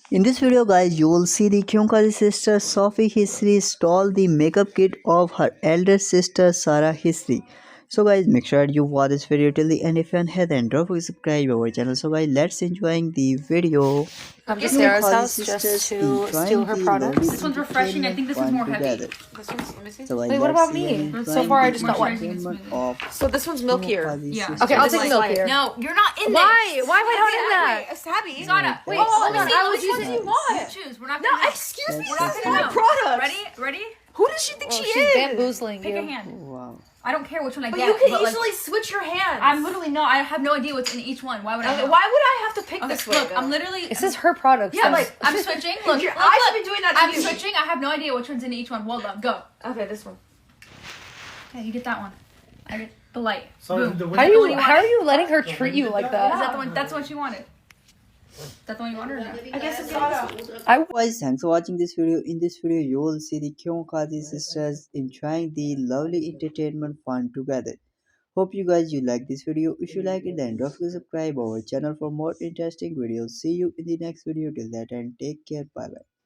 In this video guys, you will see the Keemokazi sister Sophie Hesri stole the makeup kit of her elder sister Sara Hesri. So guys, make sure you watch this video till the end. If you haven't, don't forget to subscribe our channel. So guys, let's enjoying the video. Come to Sarah's Keemokazi house just sisters to steal her enjoying the products. lovely This one's refreshing. I think this one's fun more heavy. together. This one's, let me see. So guys, Wait, what let's about see me? and So enjoying far I the just got one. entertainment of So this one's milkier. Keemokazi Yeah. sisters. Okay, I'll This take is milkier. No, you're not in Why? this. Why am I not in that? A Sabby. Sara, Wait, hold let me on, see. I was Which ones using- do you want? Choose. We're not gonna know. Excuse me, We're not this is gonna my know. product. Ready? Who does she think she She's is? bamboozling Pick you. a hand. Wow. I don't care which one I But get. you can like, easily switch your hands. I'm literally not. I have no idea what's in each one. Why would I? Okay, know? why would I have to pick Okay, this way? look, though? I'm literally. This is her product. Yeah, so- like I'm switching. Look, your look, eyes look. have been doing that to I'm you. switching. I have no idea which one's in each one. Well done. Go. Okay, this one. Okay, you get that one. I get the light. So Boom. the How are window- you letting her treat you like Is that? that the one? That's what you wanted. Is that the one you wanted? Or no? I guess it's Sara. Guys, thanks for watching this video. In this video, you will see the Keemokazi sisters enjoying the lovely entertainment fun together. Hope you like this video. If you like it, then don't forget to subscribe our channel for more interesting videos. See you in the next video. Till that, and take care. Bye bye.